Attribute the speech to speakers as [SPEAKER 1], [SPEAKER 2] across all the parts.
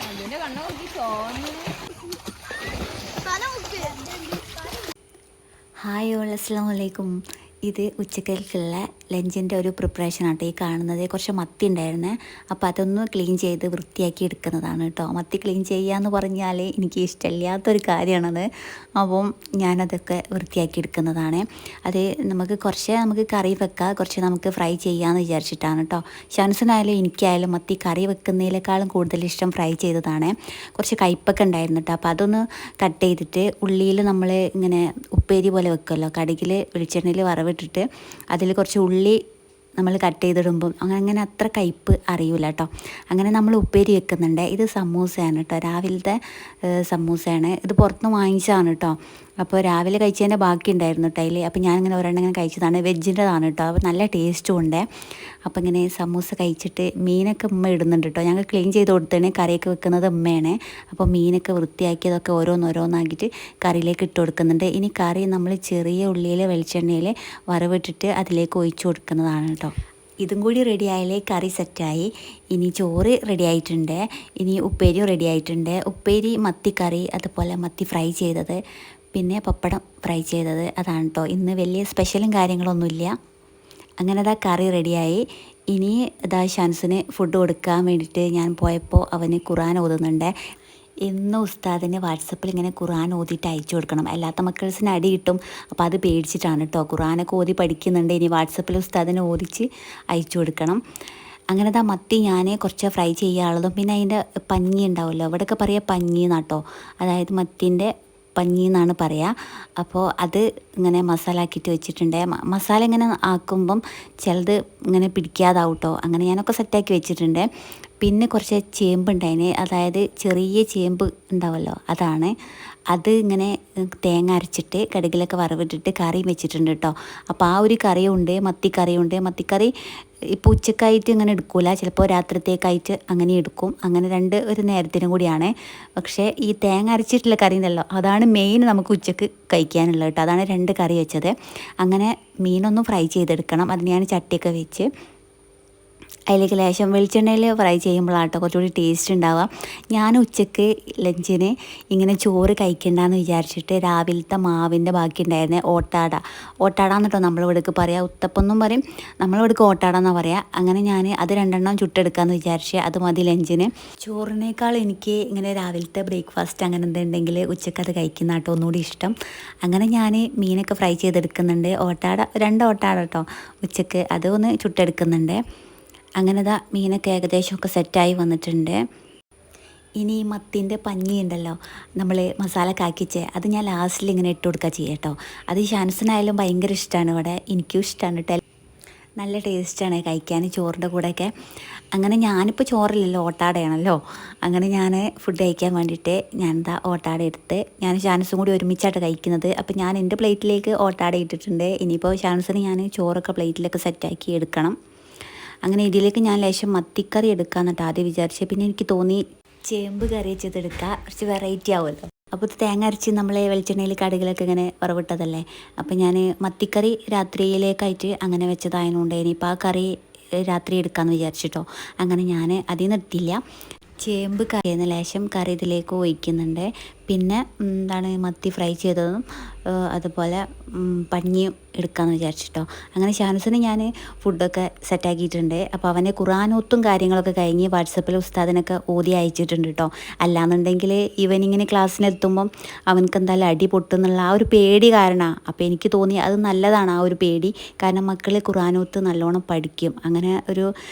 [SPEAKER 1] അതിന്റെ കണ്ണ നോക്കി ചോന്ന്.
[SPEAKER 2] Hi all, അസ്സലാമു അലൈക്കും. ഇത് ഉച്ചക്കൽക്കുള്ള ലഞ്ചിൻ്റെ ഒരു പ്രിപ്പറേഷനാണ് ഈ കാണുന്നത്. കുറച്ച് മത്തി ഉണ്ടായിരുന്നേ, അപ്പോൾ അതൊന്ന് ക്ലീൻ ചെയ്ത് വൃത്തിയാക്കി എടുക്കുന്നതാണ് കേട്ടോ. മത്തി ക്ലീൻ ചെയ്യുക എന്ന് പറഞ്ഞാൽ എനിക്ക് ഇഷ്ടമില്ലാത്തൊരു കാര്യമാണത്. അപ്പം ഞാനതൊക്കെ വൃത്തിയാക്കി എടുക്കുന്നതാണ്. അത് നമുക്ക് കറി വെക്കാം, കുറച്ച് നമുക്ക് ഫ്രൈ ചെയ്യാമെന്ന് വിചാരിച്ചിട്ടാണ് കേട്ടോ. ഷാൻസിനായാലും എനിക്കായാലും മത്തി കറി വെക്കുന്നതിനേക്കാളും കൂടുതൽ ഇഷ്ടം ഫ്രൈ ചെയ്തതാണ്. കുറച്ച് കയ്പ്പൊക്കെ ഉണ്ടായിരുന്നു കേട്ടോ. അപ്പോൾ അതൊന്ന് കട്ട് ചെയ്തിട്ട് ഉള്ളിയിൽ നമ്മൾ ഇങ്ങനെ ഉപ്പേരി പോലെ വെക്കുമല്ലോ, കടുകിൽ വെളിച്ചെണ്ണയിൽ വറവിട്ടിട്ട് അതിൽ കുറച്ച് ഉള്ളി നമ്മൾ കട്ട് ചെയ്തിടുമ്പം അങ്ങനെ അത്ര കയ്പ്പ് അറിയില്ല കേട്ടോ. അങ്ങനെ നമ്മൾ ഉപ്പേരി വെക്കുന്നുണ്ട്. ഇത് സമൂസയാണ് കേട്ടോ, രാവിലത്തെ സമൂസയാണ്. ഇത് പുറത്തുനിന്ന് വാങ്ങിച്ചതാണ് കേട്ടോ. അപ്പോൾ രാവിലെ കഴിച്ചതിൻ്റെ ബാക്കി ഉണ്ടായിരുന്നു കേട്ടോ അതിൽ. അപ്പോൾ ഞാനിങ്ങനെ ഒരെണ്ണം ഇങ്ങനെ കഴിച്ചതാണ്, വെജിൻ്റെതാണ് കേട്ടോ. അപ്പോൾ നല്ല ടേസ്റ്റും ഉണ്ട്. അപ്പോൾ ഇങ്ങനെ സമൂസ കഴിച്ചിട്ട് മീനൊക്കെ ഉമ്മ ഇടുന്നുണ്ട് കേട്ടോ. ഞങ്ങൾ ക്ലീൻ ചെയ്ത് കൊടുത്തതാണ്, കറിയൊക്കെ വെക്കുന്നത് ഉമ്മയാണ്. അപ്പോൾ മീനൊക്കെ വൃത്തിയാക്കിയതൊക്കെ ഓരോന്നോരോന്നാക്കിയിട്ട് കറിയിലേക്ക് ഇട്ട് കൊടുക്കുന്നുണ്ട്. ഇനി കറി നമ്മൾ ചെറിയ ഉള്ളിയിൽ വെളിച്ചെണ്ണയിൽ വറവിട്ടിട്ട് അതിലേക്ക് ഒഴിച്ചു കൊടുക്കുന്നതാണ് കേട്ടോ. ഇതും കൂടി റെഡി ആയാലേ കറി സെറ്റായി. ഇനി ചോറ് റെഡി ആയിട്ടുണ്ട്, ഇനി ഉപ്പേരി റെഡി ആയിട്ടുണ്ട്. ഉപ്പേരി മത്തിക്കറി, അതുപോലെ മത്തി ഫ്രൈ ചെയ്തത്, പിന്നെ പപ്പടം ഫ്രൈ ചെയ്തത്, അതാണ് കേട്ടോ. ഇന്ന് വലിയ സ്പെഷ്യലും കാര്യങ്ങളൊന്നുമില്ല. അങ്ങനെ അതാ കറി റെഡിയായി. ഇനി ഇതാ ഷാൻസിന് ഫുഡ് കൊടുക്കാൻ വേണ്ടിയിട്ട് ഞാൻ പോയപ്പോൾ അവന് ഖുർആൻ ഓതുന്നുണ്ട്. ഇന്ന് ഉസ്താദിന് വാട്സപ്പിൽ ഇങ്ങനെ ഖുർആൻ ഓതിയിട്ട് അയച്ചു കൊടുക്കണം, അല്ലാത്ത മക്കൾസിന് അടി കിട്ടും. അപ്പോൾ അത് പേടിച്ചിട്ടാണ് കേട്ടോ. ഖുർആനൊക്കെ ഓതി പഠിക്കുന്നുണ്ട്, ഇനി വാട്സപ്പിൽ ഉസ്താദിനെ ഓതിച്ച് അയച്ചു കൊടുക്കണം. അങ്ങനെ ദാ മത്തി ഞാൻ കുറച്ച് ഫ്രൈ ചെയ്യാനുള്ളതും, പിന്നെ അതിൻ്റെ പഞ്ഞി ഉണ്ടാവുമല്ലോ, അവിടെയൊക്കെ പറയുക പഞ്ഞി എന്നാട്ടോ, അതായത് മത്തിൻ്റെ പഞ്ഞി എന്നാണ് പറയുക. അപ്പോൾ അത് ഇങ്ങനെ മസാല ആക്കിയിട്ട് വെച്ചിട്ടുണ്ട്. മസാല ഇങ്ങനെ ആക്കുമ്പം ചിലത് ഇങ്ങനെ പിടിക്കാതാവും കേട്ടോ. അങ്ങനെ ഞാനൊക്കെ സെറ്റാക്കി വെച്ചിട്ടുണ്ട്. പിന്നെ കുറച്ച് ചേമ്പ് ഉണ്ടായിന്, അതായത് ചെറിയ ചേമ്പ് ഉണ്ടാവുമല്ലോ, അതാണ്. അത് ഇങ്ങനെ തേങ്ങ അരച്ചിട്ട് കടുകിലൊക്കെ വറവിട്ടിട്ട് കറിയും വെച്ചിട്ടുണ്ട് കേട്ടോ. അപ്പോൾ ആ ഒരു കറിയുണ്ട്, മത്തിക്കറിയുണ്ട്. മത്തിക്കറി ഇപ്പോൾ ഉച്ചക്കായിട്ട് ഇങ്ങനെ എടുക്കില്ല, ചിലപ്പോൾ രാത്രിത്തേക്കായിട്ട് അങ്ങനെ എടുക്കും. അങ്ങനെ ഒരു നേരത്തിനും കൂടിയാണ്. പക്ഷേ ഈ തേങ്ങ അരച്ചിട്ടുള്ള കറി ഉണ്ടല്ലോ, അതാണ് മെയിൻ നമുക്ക് ഉച്ചക്ക് കഴിക്കാനുള്ളത് കേട്ടോ. അതാണ് 2 കറി വെച്ചത്. അങ്ങനെ മീനൊന്നും ഫ്രൈ ചെയ്തെടുക്കണം. അതിന് ഞാൻ ചട്ടിയൊക്കെ വെച്ച് അതിലേക്ക് ലേശം വെളിച്ചെണ്ണയിൽ ഫ്രൈ ചെയ്യുമ്പോഴാട്ടോ കുറച്ചുകൂടി ടേസ്റ്റ് ഉണ്ടാവുക. ഞാൻ ഉച്ചക്ക് ലഞ്ചിന് ഇങ്ങനെ ചോറ് കഴിക്കണ്ടെന്ന് വിചാരിച്ചിട്ട് രാവിലത്തെ മാവിൻ്റെ ബാക്കി ഉണ്ടായിരുന്നേ ഓട്ടാട എന്നിട്ടോ നമ്മളിവിടേക്ക് പറയാം, ഉത്തപ്പൊന്നും പറയും, നമ്മളിവിടേക്ക് ഓട്ടാട എന്നാണ് പറയുക. അങ്ങനെ ഞാൻ അത് 2 ചുട്ടെടുക്കാമെന്ന് വിചാരിച്ച് അത് മതി ലഞ്ചിന്. ചോറിനേക്കാൾ എനിക്ക് ഇങ്ങനെ രാവിലത്തെ ബ്രേക്ക്ഫാസ്റ്റ് അങ്ങനെ എന്തുണ്ടെങ്കിൽ ഉച്ചക്ക് അത് കഴിക്കുന്ന കേട്ടോ ഒന്നുകൂടി ഇഷ്ടം. അങ്ങനെ ഞാൻ മീനൊക്കെ ഫ്രൈ ചെയ്തെടുക്കുന്നുണ്ട്. 2 ഓട്ടാട കേട്ടോ ഉച്ചക്ക്, അത് ഒന്ന് ചുട്ടെടുക്കുന്നുണ്ട്. അങ്ങനെ ദാ മീനൊക്കെ ഏകദേശമൊക്കെ സെറ്റായി വന്നിട്ടുണ്ട്. ഇനി ഈ മത്തിൻ്റെ പഞ്ഞി ഉണ്ടല്ലോ, നമ്മൾ മസാല കാക്കിച്ചേ, അത് ഞാൻ ലാസ്റ്റിൽ ഇങ്ങനെ ഇട്ട് കൊടുക്കുക ചെയ്യാം കേട്ടോ. അത് ഷാൻസിനായാലും ഭയങ്കര ഇഷ്ടമാണ്, ഇവിടെ എനിക്കും ഇഷ്ടമാണ് കേട്ടോ. നല്ല ടേസ്റ്റാണ് കഴിക്കാൻ ചോറിൻ്റെ കൂടെയൊക്കെ. അങ്ങനെ ഞാനിപ്പോൾ ചോറില്ലല്ലോ, ഓട്ടാടയാണല്ലോ. അങ്ങനെ ഞാൻ ഫുഡ് കഴിക്കാൻ വേണ്ടിയിട്ട് ഞാൻ എന്താ ഓട്ടാട എടുത്ത് ഞാൻ ഷാൻസും കൂടി ഒരുമിച്ചായിട്ട് കഴിക്കുന്നത്. അപ്പോൾ ഞാൻ എൻ്റെ പ്ലേറ്റിലേക്ക് ഓട്ടാട ഇട്ടിട്ടുണ്ട്. ഇനിയിപ്പോൾ ഷാൻസിന് ഞാൻ ചോറൊക്കെ പ്ലേറ്റിലൊക്കെ സെറ്റാക്കി എടുക്കണം. അങ്ങനെ ഇതിലേക്ക് ഞാൻ ലേശം മത്തിക്കറി എടുക്കാമെന്നിട്ട് ആദ്യം വിചാരിച്ചത്. പിന്നെ എനിക്ക് തോന്നി ചേമ്പ് കറി വെച്ചതെടുക്കുക, കുറച്ച് വെറൈറ്റി ആവുമല്ലോ. അപ്പോൾ തേങ്ങ അരച്ച് നമ്മൾ വെളിച്ചെണ്ണയിൽ കടുകിലൊക്കെ ഇങ്ങനെ വറവിട്ടതല്ലേ. അപ്പോൾ ഞാൻ മത്തിക്കറി രാത്രിയിലേക്കായിട്ട് അങ്ങനെ വെച്ചതായതുകൊണ്ട് ഇനിയിപ്പോൾ ആ കറി രാത്രി എടുക്കാമെന്ന് വിചാരിച്ചിട്ടോ. അങ്ങനെ ഞാൻ അതിൽ നിന്ന് എടുത്തില്ല. ചേമ്പ് കറിയെന്ന് ലേശം കറി ഇതിലേക്ക് ഒഴിക്കുന്നുണ്ട്. പിന്നെ മത്തി ഫ്രൈ ചെയ്തതും അതുപോലെ പഞ്ഞിയും എടുക്കാമെന്ന് വിചാരിച്ചിട്ടോ. അങ്ങനെ ഷാൻസിന് ഞാൻ ഫുഡൊക്കെ സെറ്റാക്കിയിട്ടുണ്ട്. അപ്പോൾ അവനെ ഖുർആനോത്തും കാര്യങ്ങളൊക്കെ കഴിഞ്ഞ് വാട്സപ്പിൽ ഉസ്താദിനൊക്കെ ഓതി അയച്ചിട്ടുണ്ട് കേട്ടോ. അല്ലാന്നുണ്ടെങ്കിൽ ഇവനിങ്ങനെ ക്ലാസ്സിനെത്തുമ്പം അവനക്ക് എന്തായാലും അടി പൊട്ടുന്നുള്ള ആ ഒരു പേടി കാരണമാണ്. അപ്പോൾ എനിക്ക് തോന്നി അത് നല്ലതാണ് ആ ഒരു പേടി, കാരണം മക്കൾ ഖുർആനോത്ത് നല്ലോണം പഠിക്കും. അങ്ങനെ ഒരു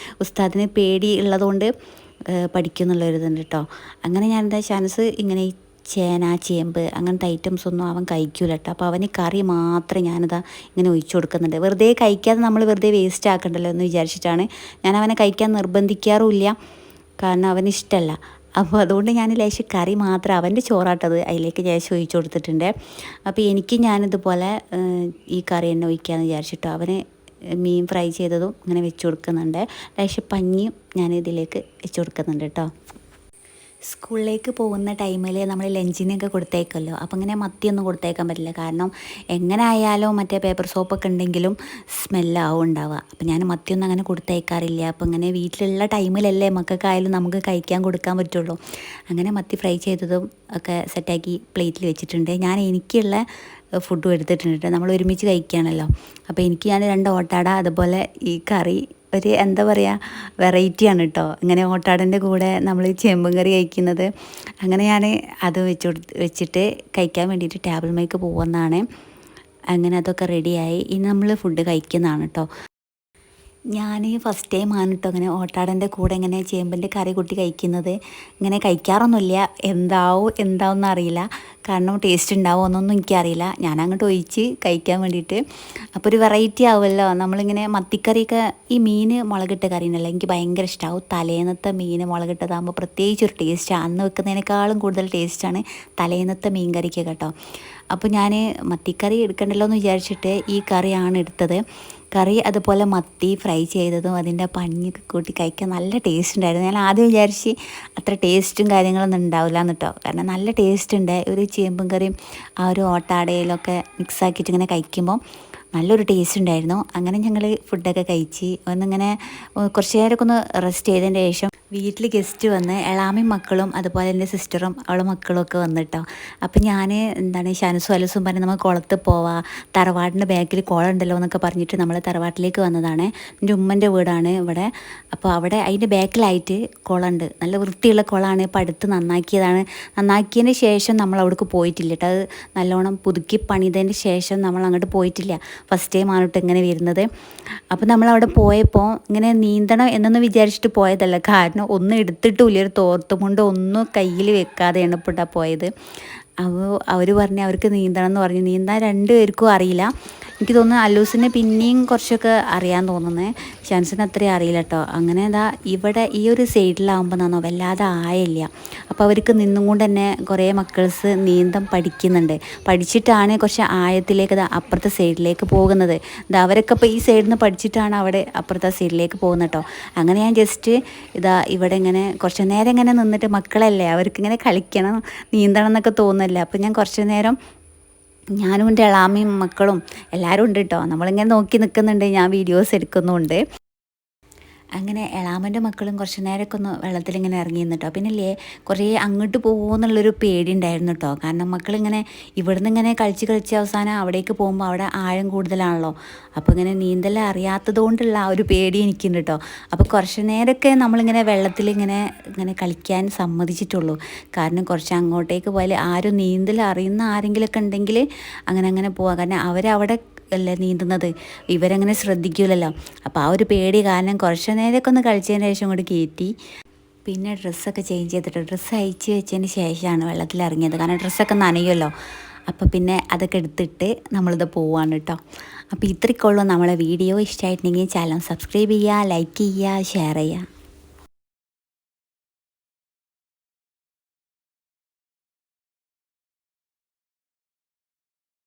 [SPEAKER 2] ഉസ്താദിന് പേടി ഉള്ളതുകൊണ്ട് പഠിക്കുന്നുള്ളൊരിതുണ്ട് കേട്ടോ. അങ്ങനെ ഞാനെന്താ ഷാൻസ് ഇങ്ങനെ ചേന ചേമ്പ് അങ്ങനത്തെ ഐറ്റംസ് ഒന്നും അവൻ കഴിക്കൂല കേട്ടോ. അപ്പോൾ അവന് കറി മാത്രം ഞാനിതാ ഇങ്ങനെ ഒഴിച്ചു കൊടുക്കുന്നുണ്ട്. വെറുതെ കഴിക്കാതെ നമ്മൾ വെറുതെ വേസ്റ്റ് ആക്കണ്ടല്ലോ എന്ന് വിചാരിച്ചിട്ടാണ്. ഞാൻ അവനെ കഴിക്കാൻ നിർബന്ധിക്കാറുമില്ല, കാരണം അവന് ഇഷ്ടമല്ല. അപ്പോൾ അതുകൊണ്ട് ഞാൻ ലേശം കറി മാത്രം, അവൻ്റെ ചോറാട്ടത് അതിലേക്ക് ലേശം ഒഴിച്ചു കൊടുത്തിട്ടുണ്ട്. അപ്പോൾ എനിക്ക് ഞാനിതുപോലെ ഈ കറി തന്നെ ഒഴിക്കാമെന്ന് വിചാരിച്ചിട്ടോ. അവന് മീൻ ഫ്രൈ ചെയ്തതും ഇങ്ങനെ വെച്ച് കൊടുക്കുന്നുണ്ട്. ലേശം പഞ്ഞിയും ഞാൻ ഇതിലേക്ക് വെച്ച് കൊടുക്കുന്നുണ്ട് കേട്ടോ. സ്കൂളിലേക്ക് പോകുന്ന ടൈമിൽ നമ്മൾ ലഞ്ചിനൊക്കെ കൊടുത്തേക്കല്ലോ. അപ്പോൾ ഇങ്ങനെ മത്തിയൊന്നും കൊടുത്തേക്കാൻ പറ്റില്ല, കാരണം എങ്ങനെ ആയാലും മറ്റേ പേപ്പർ സോപ്പൊക്കെ ഉണ്ടെങ്കിലും സ്മെല്ലാവും ഉണ്ടാവുക. അപ്പോൾ ഞാൻ മത്തിയൊന്നും അങ്ങനെ കൊടുത്തേക്കാറില്ല. അപ്പോൾ ഇങ്ങനെ വീട്ടിലുള്ള ടൈമിലല്ലേ മക്കൾക്കായാലും നമുക്ക് കഴിക്കാൻ കൊടുക്കാൻ പറ്റുള്ളൂ. അങ്ങനെ മത്തി ഫ്രൈ ചെയ്തതും ഒക്കെ സെറ്റാക്കി പ്ലേറ്റിൽ വെച്ചിട്ടുണ്ട്. ഞാൻ എനിക്കുള്ള ഫുഡും എടുത്തിട്ടുണ്ട്. നമ്മൾ ഒരുമിച്ച് കഴിക്കുകയാണല്ലോ. അപ്പോൾ എനിക്ക് ഞാൻ 2 ഓട്ടാട അതുപോലെ ഈ കറി ഒരു എന്താ പറയുക വെറൈറ്റിയാണ് കേട്ടോ. ഇങ്ങനെ ഓട്ടാടൻ്റെ കൂടെ നമ്മൾ ചെമ്പും കറി കഴിക്കുന്നത്. അങ്ങനെ ഞാൻ അത് വെച്ചിട്ട് കഴിക്കാൻ വേണ്ടിയിട്ട് ടേബിൾ മേക്ക് പോകുന്നതാണ്. അങ്ങനെ അതൊക്കെ റെഡിയായി. ഇനി നമ്മൾ ഫുഡ് കഴിക്കുന്നതാണ് കേട്ടോ. ഞാൻ ഫസ്റ്റ് ടൈം ആണ് കേട്ടോ ഇങ്ങനെ ഓട്ടാടൻ്റെ കൂടെ ഇങ്ങനെ ചേമ്പിൻ്റെ കറി കൂട്ടി കഴിക്കുന്നത്. ഇങ്ങനെ കഴിക്കാറൊന്നുമില്ല. എന്താവും അറിയില്ല, കാരണം ടേസ്റ്റ് ഉണ്ടാവുമോ എന്നൊന്നും എനിക്കറിയില്ല. ഞാൻ അങ്ങോട്ട് ഒഴിച്ച് കഴിക്കാൻ വേണ്ടിയിട്ട്. അപ്പോൾ ഒരു വെറൈറ്റി ആവുമല്ലോ. നമ്മളിങ്ങനെ മത്തിക്കറിയൊക്കെ ഈ മീൻ മുളകിട്ട കറി ഉണ്ടല്ലോ, എനിക്ക് ഭയങ്കര ഇഷ്ടമാവും. തലേന്നത്തെ മീൻ മുളകിട്ടതാകുമ്പോൾ പ്രത്യേകിച്ചൊരു ടേസ്റ്റാണ്. അന്ന് വെക്കുന്നതിനേക്കാളും കൂടുതൽ ടേസ്റ്റാണ് തലേന്നത്തെ മീൻ കറിക്ക് കേട്ടോ. അപ്പോൾ ഞാൻ മത്തിക്കറി എടുക്കണ്ടല്ലോ എന്ന് വിചാരിച്ചിട്ട് ഈ കറിയാണ് എടുത്തത്. കറി അതുപോലെ മത്തി ഫ്രൈ ചെയ്തതും അതിൻ്റെ പഞ്ഞൊക്കെ കൂട്ടി കഴിക്കാൻ നല്ല ടേസ്റ്റ് ഉണ്ടായിരുന്നു. ഞാൻ ആദ്യം വിചാരിച്ച് അത്ര ടേസ്റ്റും കാര്യങ്ങളൊന്നും ഉണ്ടാവില്ല എന്ന് കേട്ടോ, കാരണം നല്ല ടേസ്റ്റ് ഉണ്ട്. ഒരു ചേമ്പും കറിയും ആ ഒരു ഓട്ടാടയിലൊക്കെ മിക്സാക്കിയിട്ട് ഇങ്ങനെ കഴിക്കുമ്പോൾ നല്ലൊരു ടേസ്റ്റ് ഉണ്ടായിരുന്നു. അങ്ങനെ ഞങ്ങൾ ഫുഡൊക്കെ കഴിച്ച് ഒന്നിങ്ങനെ കുറച്ച് നേരമൊക്കെ ഒന്ന് റെസ്റ്റ് ചെയ്തതിന് ശേഷം വീട്ടിൽ ഗസ്റ്റ് വന്ന് എളാമയും മക്കളും അതുപോലെ എൻ്റെ സിസ്റ്ററും അവളെ മക്കളും ഒക്കെ വന്നിട്ടോ. അപ്പം ഞാൻ ഷാനുസും അലസും പറഞ്ഞ് നമുക്ക് കുളത്ത് പോവാം, തറവാടിൻ്റെ ബാക്കിൽ കുളം ഉണ്ടല്ലോ എന്നൊക്കെ പറഞ്ഞിട്ട് നമ്മൾ തറവാട്ടിലേക്ക് വന്നതാണ്. എൻ്റെ ഉമ്മൻ്റെ വീടാണ് ഇവിടെ. അപ്പോൾ അവിടെ അതിൻ്റെ ബാക്കിലായിട്ട് കുളമുണ്ട്, നല്ല വൃത്തിയുള്ള കുളമാണ്. ഇപ്പം അടുത്ത് നന്നാക്കിയതിന് ശേഷം നമ്മൾ അവിടേക്ക് പോയിട്ടില്ല കേട്ടോ. അത് നല്ലോണം പുതുക്കി പണിതതിന് ശേഷം നമ്മൾ അങ്ങോട്ട് പോയിട്ടില്ല. ഫസ്റ്റ് ടൈം ആണ് കേട്ടോ ഇങ്ങനെ വരുന്നത്. അപ്പോൾ നമ്മളവിടെ പോയപ്പോൾ ഇങ്ങനെ നീന്തണം എന്നൊന്ന് വിചാരിച്ചിട്ട് പോയതല്ല, കാരണം ഒന്നും എടുത്തിട്ടില്ല. ഒരു തോർത്തും കൊണ്ട് ഒന്നും കയ്യിൽ വെക്കാതെയാണ് ഇപ്പോൾ പോയത്. അപ്പോൾ അവർ പറഞ്ഞ് അവർക്ക് നീന്തണം എന്ന് പറഞ്ഞു. നീന്താൻ 2 പേർക്കും അറിയില്ല. എനിക്ക് തോന്നുന്നു അല്ലൂസിന് പിന്നെയും കുറച്ചൊക്കെ അറിയാൻ തോന്നുന്നത്, ഷാൻസിന് അത്രയും അറിയില്ല കേട്ടോ. അങ്ങനെ ഇവിടെ ഈ ഒരു സൈഡിലാകുമ്പോൾ വല്ലാതെ ആയില്ല. അപ്പോൾ അവർക്ക് നിന്നും കൊണ്ട് തന്നെ കുറേ മക്കൾസ് നീന്തം പഠിക്കുന്നുണ്ട്. പഠിച്ചിട്ടാണ് കുറച്ച് ആഴത്തിലേക്ക് അപ്പുറത്തെ സൈഡിലേക്ക് പോകുന്നത്. അവരൊക്കെ ഇപ്പോൾ ഈ സൈഡിൽ നിന്ന് പഠിച്ചിട്ടാണ് അവിടെ അപ്പുറത്തെ സൈഡിലേക്ക് പോകുന്നത് കേട്ടോ. അങ്ങനെ ഞാൻ ജസ്റ്റ് ഇവിടെ ഇങ്ങനെ കുറച്ച് നേരം ഇങ്ങനെ നിന്നിട്ട്, മക്കളല്ലേ അവർക്കിങ്ങനെ കളിക്കണം നീന്തണം എന്നൊക്കെ തോന്നുന്നില്ല. അപ്പോൾ ഞാൻ കുറച്ച് നേരം ഞാനും എൻ്റെ എളാമയും മക്കളും എല്ലാവരും ഉണ്ട് കേട്ടോ. നമ്മളിങ്ങനെ നോക്കി നിൽക്കുന്നുണ്ട്, ഞാൻ വീഡിയോസ് എടുക്കുന്നുണ്ട്. അങ്ങനെ എളാമൻ്റെ മക്കളും കുറച്ച് നേരമൊക്കെ ഒന്ന് വെള്ളത്തിലിങ്ങനെ ഇറങ്ങി നിന്നിട്ടോ. പിന്നല്ലേ കുറേ അങ്ങോട്ട് പോകുമെന്നുള്ളൊരു പേടി ഉണ്ടായിരുന്നു കേട്ടോ, കാരണം മക്കളിങ്ങനെ ഇവിടുന്ന് ഇങ്ങനെ കളിച്ച് അവസാനം അവിടേക്ക് പോകുമ്പോൾ അവിടെ ആഴം കൂടുതലാണല്ലോ. അപ്പോൾ ഇങ്ങനെ നീന്തൽ അറിയാത്തത് കൊണ്ടുള്ള ആ ഒരു പേടി എനിക്കുണ്ട് കേട്ടോ. അപ്പോൾ കുറച്ച് നേരമൊക്കെ നമ്മളിങ്ങനെ വെള്ളത്തിലിങ്ങനെ കളിക്കാൻ സമ്മതിച്ചിട്ടുള്ളൂ, കാരണം കുറച്ച് അങ്ങോട്ടേക്ക് പോയാൽ ആരും നീന്തൽ അറിയുന്ന ആരെങ്കിലുമൊക്കെ ഉണ്ടെങ്കിൽ അങ്ങനെ പോവാം, കാരണം അവരവിടെ അല്ലേ നീന്തുന്നത്, ഇവരങ്ങനെ ശ്രദ്ധിക്കില്ലല്ലോ. അപ്പോൾ ആ ഒരു പേടി കാരണം കുറച്ച് നേരമൊക്കെ ഒന്ന് കളിച്ചതിന് ശേഷം ഇങ്ങോട്ട് കയറ്റി. പിന്നെ ഡ്രസ്സൊക്കെ ചേഞ്ച് ചെയ്തിട്ട് ഡ്രസ്സ് അയച്ച് വെച്ചതിന് ശേഷമാണ് വെള്ളത്തിൽ ഇറങ്ങിയത്, കാരണം ഡ്രസ്സൊക്കെ നനയുമല്ലോ. അപ്പോൾ പിന്നെ അതൊക്കെ എടുത്തിട്ട് നമ്മളിത് പോവാണ് കേട്ടോ. അപ്പോൾ ഇത്രയ്ക്കുള്ളൂ നമ്മളെ വീഡിയോ. ഇഷ്ടമായിട്ടുണ്ടെങ്കിൽ ചാനൽ സബ്സ്ക്രൈബ് ചെയ്യുക, ലൈക്ക് ചെയ്യുക, ഷെയർ ചെയ്യുക.